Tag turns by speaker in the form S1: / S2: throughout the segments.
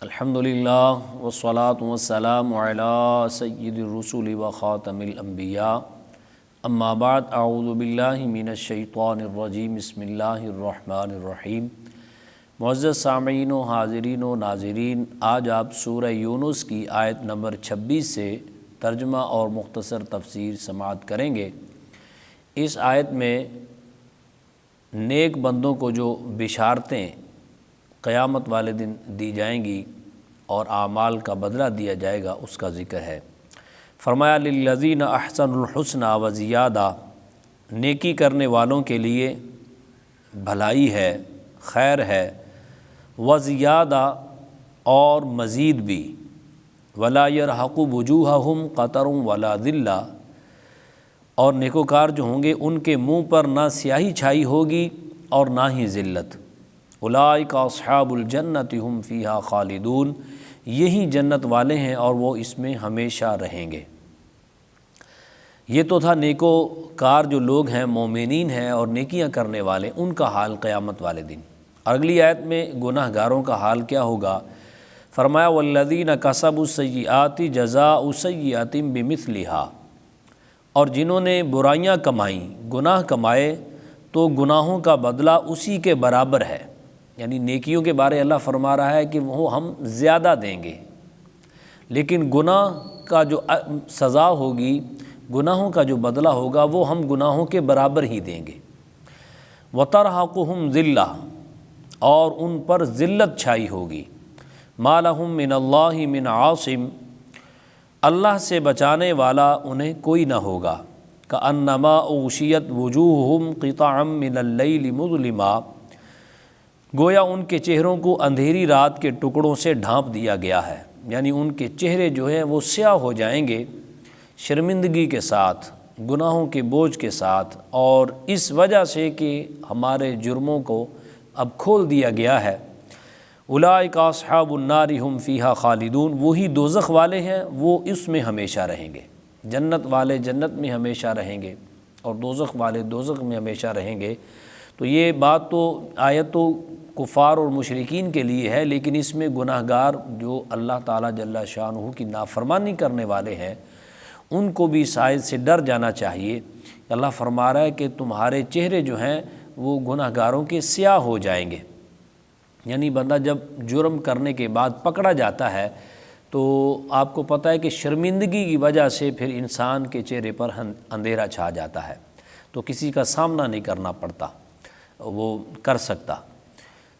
S1: الحمدللہ والصلاة والسلام علی سید الرسول و خاتم الانبیاء اما بعد اعوذ باللہ من الشیطان الرجیم بسم اللہ الرحمن الرحیم۔ معزز سامعین و حاضرین و ناظرین، آج آپ سورہ یونس کی آیت نمبر 26 سے ترجمہ اور مختصر تفسیر سماعت کریں گے۔ اس آیت میں نیک بندوں کو جو بشارتیں قیامت والے دن دی جائیں گی اور اعمال کا بدلہ دیا جائے گا اس کا ذکر ہے۔ فرمایا للذین احسنوا الحسنی وزیادہ، نیکی کرنے والوں کے لیے بھلائی ہے، خیر ہے، وزیادہ اور مزید بھی، ولا یرحق وجوہہم قتر ولا ذلہ، اور نیکوکار جو ہوں گے ان کے منہ پر نہ سیاہی چھائی ہوگی اور نہ ہی ذلت۔ اولئک اصحاب الجنۃ ھم فیہا خالدون، یہی جنت والے ہیں اور وہ اس میں ہمیشہ رہیں گے۔ یہ تو تھا نیکوکار جو لوگ ہیں، مومنین ہیں اور نیکیاں کرنے والے، ان کا حال قیامت والے دن۔ اگلی آیت میں گناہ گاروں کا حال کیا ہوگا؟ فرمایا والذین کسبوا السیئات جزاء سیئۃ بمثلھا، اور جنہوں نے برائیاں کمائیں، گناہ کمائے، تو گناہوں کا بدلہ اسی کے برابر ہے۔ یعنی نیکیوں کے بارے اللہ فرما رہا ہے کہ وہ ہم زیادہ دیں گے، لیکن گناہ کا جو سزا ہوگی، گناہوں کا جو بدلہ ہوگا، وہ ہم گناہوں کے برابر ہی دیں گے۔ وَتَرْحَقُهُمْ ذِلَّةٌ، اور ان پر ذلت چھائی ہوگی۔ مَا لَهُم مِّنَ اللَّهِ مِنْ عَاصِمٍ، اللہ سے بچانے والا انہیں کوئی نہ ہوگا۔ كَأَنَّمَا أُغْشِيَتْ وُجُوهُهُمْ قِطَعًا مِّنَ اللَّيْلِ مُظْلِمًا، گویا ان کے چہروں کو اندھیری رات کے ٹکڑوں سے ڈھانپ دیا گیا ہے، یعنی ان کے چہرے جو ہیں وہ سیاہ ہو جائیں گے شرمندگی کے ساتھ، گناہوں کے بوجھ کے ساتھ، اور اس وجہ سے کہ ہمارے جرموں کو اب کھول دیا گیا ہے۔ اولئک اصحاب النار ھم فیہا خالدون، وہی دوزخ والے ہیں، وہ اس میں ہمیشہ رہیں گے۔ جنت والے جنت میں ہمیشہ رہیں گے اور دوزخ والے دوزخ میں ہمیشہ رہیں گے۔ تو یہ بات تو آیت تو کفار اور مشرکین کے لیے ہے، لیکن اس میں گناہ گار جو اللہ تعالیٰ جل شانہ کی نافرمانی کرنے والے ہیں ان کو بھی اس آیت سے ڈر جانا چاہیے۔ اللہ فرما رہا ہے کہ تمہارے چہرے جو ہیں وہ گناہ گاروں کے سیاہ ہو جائیں گے۔ یعنی بندہ جب جرم کرنے کے بعد پکڑا جاتا ہے تو آپ کو پتہ ہے کہ شرمندگی کی وجہ سے پھر انسان کے چہرے پر اندھیرا چھا جاتا ہے، تو کسی کا سامنا نہیں کرنا پڑتا، وہ کر سکتا۔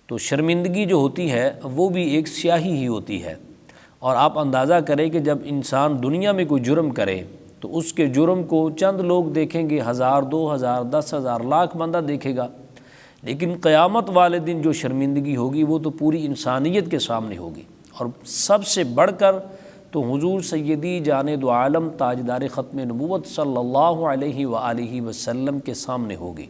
S1: تو شرمندگی جو ہوتی ہے وہ بھی ایک سیاہی ہی ہوتی ہے، اور آپ اندازہ کریں کہ جب انسان دنیا میں کوئی جرم کرے تو اس کے جرم کو چند لوگ دیکھیں گے، 1000 2000 10,000 لاکھ بندہ دیکھے گا، لیکن قیامت والے دن جو شرمندگی ہوگی وہ تو پوری انسانیت کے سامنے ہوگی، اور سب سے بڑھ کر تو حضور سیدی جان دو عالم تاجدار ختم نبوت صلی اللہ علیہ وآلہ وسلم کے سامنے ہوگی۔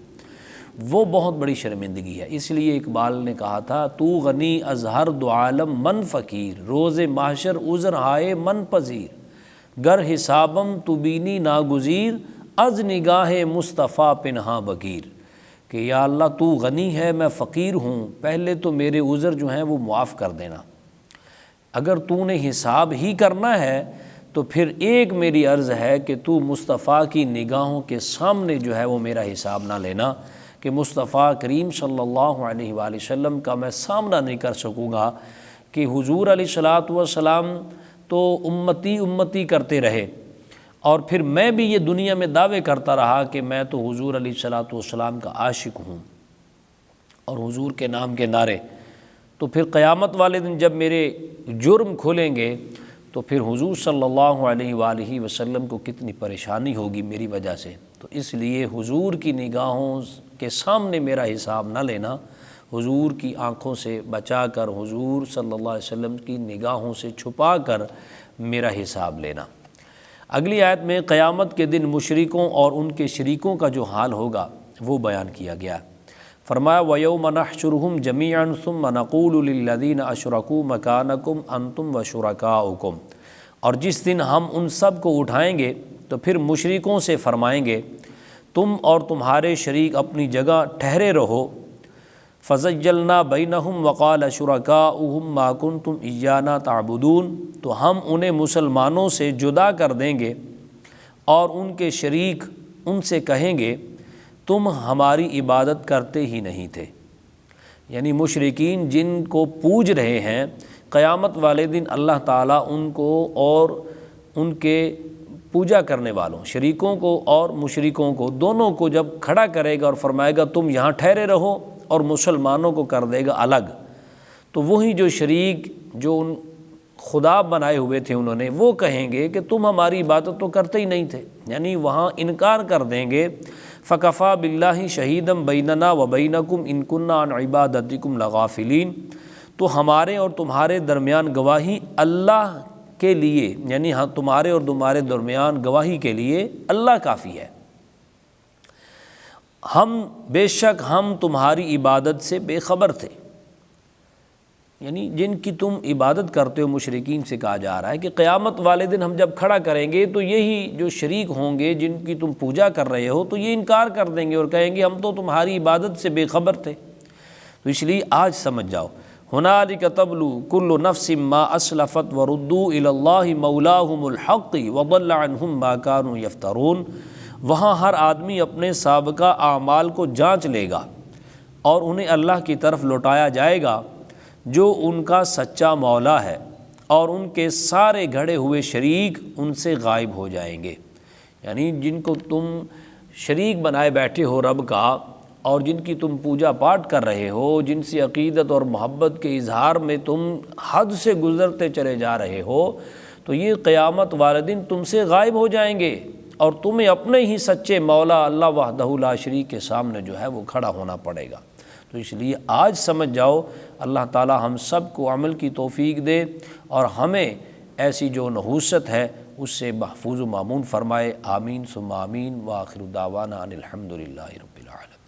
S1: وہ بہت بڑی شرمندگی ہے۔ اس لیے اقبال نے کہا تھا تو غنی از ہر دو عالم من فقیر، روز محشر عذر ہائے من پذیر، گر حسابم تو بینی ناگزیر، از نگاہ مصطفیٰ پنہاں بگیر، کہ یا اللہ تو غنی ہے، میں فقیر ہوں، پہلے تو میرے عذر جو ہیں وہ معاف کر دینا، اگر تو نے حساب ہی کرنا ہے تو پھر ایک میری عرض ہے کہ تو مصطفیٰ کی نگاہوں کے سامنے جو ہے وہ میرا حساب نہ لینا، کہ مصطفیٰ کریم صلی اللہ علیہ وآلہ وسلم کا میں سامنا نہیں کر سکوں گا، کہ حضور علیہ الصلوۃ والسلام تو امتی امتی کرتے رہے، اور پھر میں بھی یہ دنیا میں دعوے کرتا رہا کہ میں تو حضور علیہ الصلوۃ والسلام کا عاشق ہوں اور حضور کے نام کے نعرے، تو پھر قیامت والے دن جب میرے جرم کھولیں گے تو پھر حضور صلی اللہ علیہ وآلہ وسلم کو کتنی پریشانی ہوگی میری وجہ سے۔ تو اس لیے حضور کی نگاہوں کے سامنے میرا حساب نہ لینا، حضور کی آنکھوں سے بچا کر، حضور صلی اللہ علیہ وسلم کی نگاہوں سے چھپا کر میرا حساب لینا۔ اگلی آیت میں قیامت کے دن مشرکوں اور ان کے شریکوں کا جو حال ہوگا وہ بیان کیا گیا۔ فرمایا وَيَوْمَ نَحْشُرُهُمْ جَمِيعًا ثُمَّ نَقُولُ لِلَّذِينَ أَشْرَكُوا مَكَانَكُمْ أَنْتُمْ وَشُرَكَاؤُكُمْ، اور جس دن ہم ان سب کو اٹھائیں گے تو پھر مشرکوں سے فرمائیں گے تم اور تمہارے شریک اپنی جگہ ٹھہرے رہو، فَزَيَّلْنَا بَيْنَهُمْ وَقَالَ شُرَكَاؤُهُمْ مَا كُنْتُمْ إِيَّانَا تَعْبُدُونَ، تو ہم انہیں مسلمانوں سے جدا کر دیں گے اور ان کے شریک ان سے کہیں گے تم ہماری عبادت کرتے ہی نہیں تھے۔ یعنی مشرکین جن کو پوج رہے ہیں، قیامت والے دن اللہ تعالیٰ ان کو اور ان کے پوجا کرنے والوں، شریکوں کو اور مشرکوں کو، دونوں کو جب کھڑا کرے گا اور فرمائے گا تم یہاں ٹھہرے رہو، اور مسلمانوں کو کر دے گا الگ، تو وہی جو شریک جو ان خدا بنائے ہوئے تھے انہوں نے، وہ کہیں گے کہ تم ہماری عبادت تو کرتے ہی نہیں تھے، یعنی وہاں انکار کر دیں گے۔ فَكَفَى بِاللَّهِ شَهِيدًا بَيْنَنَا وَبَيْنَكُمْ إِن كُنَّا عَنْ عِبَادَتِكُمْ لَغَافِلِينَ، تو ہمارے اور تمہارے درمیان گواہی اللہ کے لیے، یعنی ہاں تمہارے اور تمہارے درمیان گواہی کے لیے اللہ کافی ہے، ہم بے شک ہم تمہاری عبادت سے بے خبر تھے۔ یعنی جن کی تم عبادت کرتے ہو، مشرکین سے کہا جا رہا ہے کہ قیامت والے دن ہم جب کھڑا کریں گے تو یہی جو شریک ہوں گے جن کی تم پوجا کر رہے ہو، تو یہ انکار کر دیں گے اور کہیں گے ہم تو تمہاری عبادت سے بے خبر تھے۔ تو اس لیے آج سمجھ جاؤ، هُنَالِكَ تَبْلُو كُلُّ نَفْسٍ مَّا أَسْلَفَتْ وَرُدُّوا إِلَى اللَّهِ مَوْلَاهُمُ الْحَقِّ وَضَلَّ عَنْهُم مَّا كَانُوا يَفْتَرُونَ، وہاں ہر آدمی اپنے سابقہ اعمال کو جانچ لے گا اور انہیں اللہ کی طرف لوٹایا جائے گا جو ان کا سچا مولا ہے، اور ان کے سارے گھڑے ہوئے شریک ان سے غائب ہو جائیں گے۔ یعنی جن کو تم شریک بنائے بیٹھے ہو رب کا، اور جن کی تم پوجا پاٹ کر رہے ہو، جن سے عقیدت اور محبت کے اظہار میں تم حد سے گزرتے چلے جا رہے ہو، تو یہ قیامت والے دن تم سے غائب ہو جائیں گے، اور تمہیں اپنے ہی سچے مولا اللہ وحدہ لا شریک کے سامنے جو ہے وہ کھڑا ہونا پڑے گا۔ تو اس لیے آج سمجھ جاؤ، اللہ تعالی ہم سب کو عمل کی توفیق دے اور ہمیں ایسی جو نحوست ہے اس سے محفوظ و مامون فرمائے۔ آمین ثم آمین، وآخر دعوانا ان الحمد للہ رب العالمین۔